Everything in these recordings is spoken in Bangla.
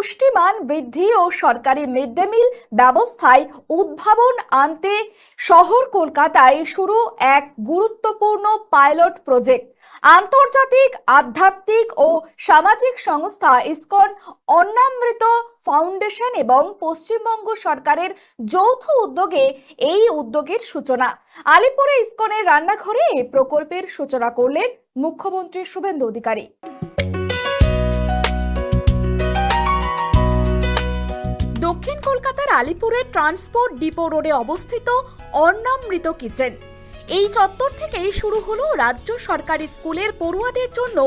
পুষ্টিমান বৃদ্ধি ও সরকারি মিড ডে মিল ব্যবস্থায় উদ্ভাবন আনতে শহর কলকাতায় শুরু এক গুরুত্বপূর্ণ পাইলট প্রজেক্ট। আন্তর্জাতিক আধ্যাত্মিক ও সামাজিক সংস্থা ইসকন, অন্নামৃত ফাউন্ডেশন এবং পশ্চিমবঙ্গ সরকারের যৌথ উদ্যোগে এই উদ্যোগের সূচনা। আলিপুরে ইসকনের রান্নাঘরে এই প্রকল্পের সূচনা করলেন মুখ্যমন্ত্রী শুভেন্দু অধিকারী। দক্ষিণ কলকাতার আলিপুরের ট্রান্সপোর্ট ডিপো রোডে অবস্থিত অন্নামৃত কিচেন। এই চত্বর থেকেই শুরু হলো রাজ্য সরকারি স্কুলের পড়ুয়াদের জন্য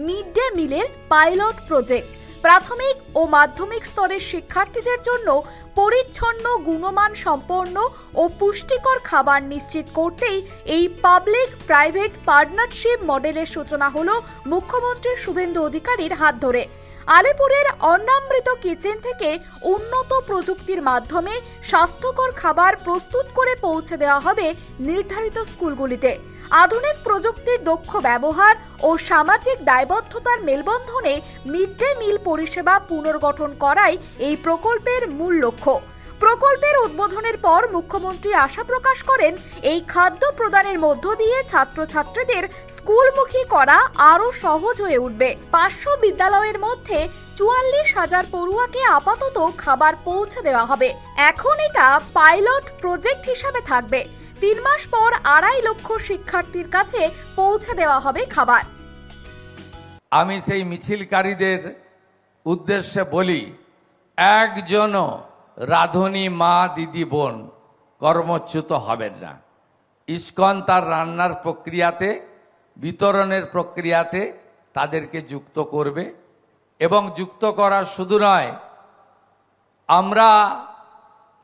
মিড ডে মিলের পাইলট প্রজেক্ট। প্রাথমিক ও মাধ্যমিক স্তরের শিক্ষার্থীদের জন্য পরিচ্ছন্ন, গুণমান সম্পন্ন ও পুষ্টিকর খাবার নিশ্চিত করতেই এই পাবলিক প্রাইভেট পার্টনারশিপ মডেলের সূচনা হলো মুখ্যমন্ত্রী শুভেন্দু অধিকারীর হাত ধরে। আলিপুরের অন্নামৃত কিচেন থেকে উন্নত প্রযুক্তির মাধ্যমে স্বাস্থ্যকর খাবার প্রস্তুত করে পৌঁছে দেওয়া হবে নির্ধারিত স্কুলগুলিতে। আধুনিক প্রযুক্তির দক্ষ ব্যবহার ও সামাজিক দায়বদ্ধতার মেলবন্ধনে মিড ডে মিল পরিষেবা পুনর্গঠন করাই এই প্রকল্পের মূল লক্ষ্য। প্রকল্পের উদ্বোধনের পর মুখ্যমন্ত্রী আশা প্রকাশ করেন, এই খাদ্য প্রদানের মধ্য দিয়ে ছাত্রছাত্রীদের স্কুলমুখী করা আরও সহজ হয়ে উঠবে। 500 বিদ্যালয়ের মধ্যে 44,000 পড়ুয়াকে আপাতত খাবার পৌঁছে দেওয়া হবে। এখন এটা পাইলট প্রজেক্ট হিসাবে থাকবে। 3 মাস পর 2.5 লক্ষ শিক্ষার্থীর কাছে পৌঁছে দেওয়া হবে খাবার। আমি সেই মিছিলকারীদের উদ্দেশ্যে বলি, একজনও রাঁধুনি মা, দিদি, বোন কর্মচ্যুত হবেন না। ইসকন তার রান্নার প্রক্রিয়াতে, বিতরণের প্রক্রিয়াতে তাদেরকে যুক্ত করবে। এবং যুক্ত করা শুধু নয়, আমরা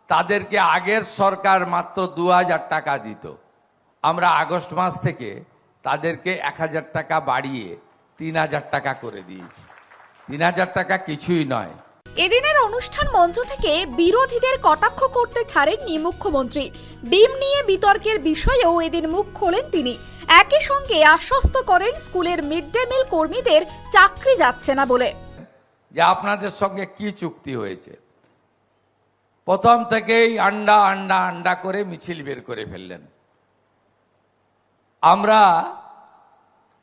তাদেরকে আগের সরকার মাত্র 2,000 টাকা দিত, আমরা আগস্ট মাস থেকে তাদেরকে 1,000 টাকা বাড়িয়ে 3,000 টাকা করে দিয়েছি। 3,000 টাকা কিছুই নয়। এদিনের অনুষ্ঠান মঞ্চ থেকে বিরোধীদের কটাক্ষ করতে ছাড়েননি মুখ্যমন্ত্রী। ডিম নিয়ে বিতর্কের বিষয়েও এদিন মুখ খোলেন তিনি। একই সঙ্গে আশ্বস্ত করেন স্কুলের মিড ডে মিল কর্মীদের চাকরি যাচ্ছে না বলে। যে আপনাদের সঙ্গে কি চুক্তি হয়েছে? প্রথম থেকেই আন্ডা আন্ডা আন্ডা করে মিছিল বের করে ফেললেন। আমরা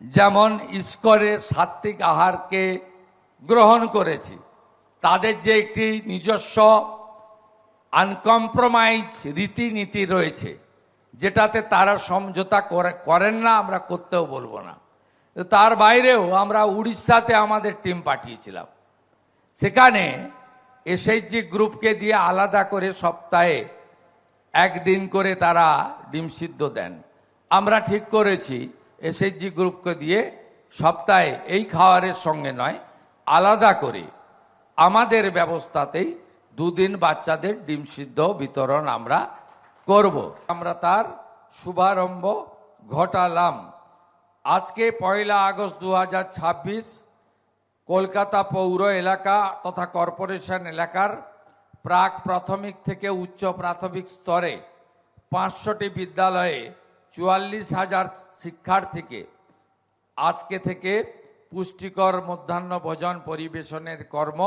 যেমন ইসকনের সাত্ত্বিক আহারকে গ্রহণ করেছি, তাদের যে একটি নিজস্ব আনকম্প্রোমাইজ রীতিনীতি রয়েছে, যেটাতে তারা সমঝোতা করেন না, আমরা করতেও বলবো না। তার বাইরেও আমরা উড়িষ্যাতে আমাদের টিম পাঠিয়েছিলাম। সেখানে এসএইচজি গ্রুপকে দিয়ে আলাদা করে সপ্তাহে 1 দিন করে তারা ডিম সিদ্ধ দেন। আমরা ঠিক করেছি এসএইচজি গ্রুপকে দিয়ে সপ্তাহে এই খাবারের সঙ্গে নয়, আলাদা করে আমাদের ব্যবস্থাতেই 2 দিন বাচ্চাদের ডিম সিদ্ধ বিতরণ আমরা করব। আমরা তার শুভারম্ভ ঘটালাম। আজকে 1 আগস্ট 2026 কলকাতা পৌর এলাকা তথা কর্পোরেশন এলাকার প্রাক প্রাথমিক থেকে উচ্চ প্রাথমিক স্তরে 500টি বিদ্যালয়ে 44,000 শিক্ষার্থীকে আজকে থেকে পুষ্টিকর মধ্যাহ্ন ভোজন পরিবেশনের কর্ম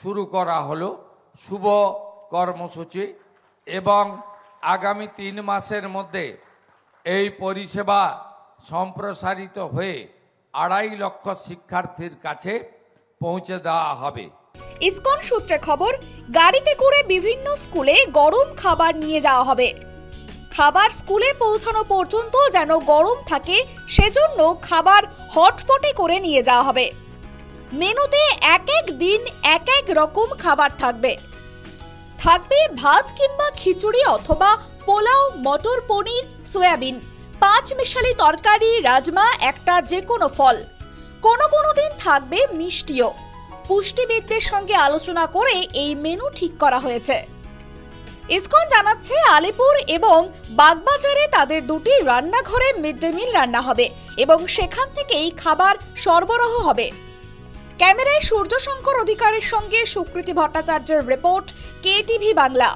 শুরু করা হলো। শুভ কর্মসূচি এবং আগামী 3 মাসের মধ্যে এই পরিষেবা সম্প্রসারিত হয়ে 2.5 লক্ষ শিক্ষার্থীর কাছে পৌঁছে দেওয়া হবে। ইসকন সূত্রে খবর, গাড়িতে করে বিভিন্ন স্কুলে গরম খাবার নিয়ে যাওয়া হবে। খাবার স্কুলে পৌঁছানো পর্যন্ত যেন গরম থাকে, সেজন্য খাবার হটপটে করে নিয়ে যাওয়া হবে। মেনুতে এক এক দিন এক এক রকম খাবার থাকবে। ভাত কিংবা খিচুড়ি অথবা পোলাও, মটর পনির, সয়াবিন, 5 মিশালি তরকারি, রাজমা, একটা যে কোনো ফল। কোনো দিন থাকবে মিষ্টিও। পুষ্টিবিদদের সঙ্গে আলোচনা করে এই মেনু ঠিক করা হয়েছে। ইসকন জানাচ্ছে, আলিপুর এবং বাগবাজারে তাদের 2টি রান্নাঘরে মিড ডে মিল রান্না হবে এবং সেখান থেকেই খাবার সরবরাহ হবে। ক্যামেরায় সূর্যশঙ্কর অধিকারীর সঙ্গে সুকৃতি ভট্টাচার্যের রিপোর্ট, KTV বাংলা।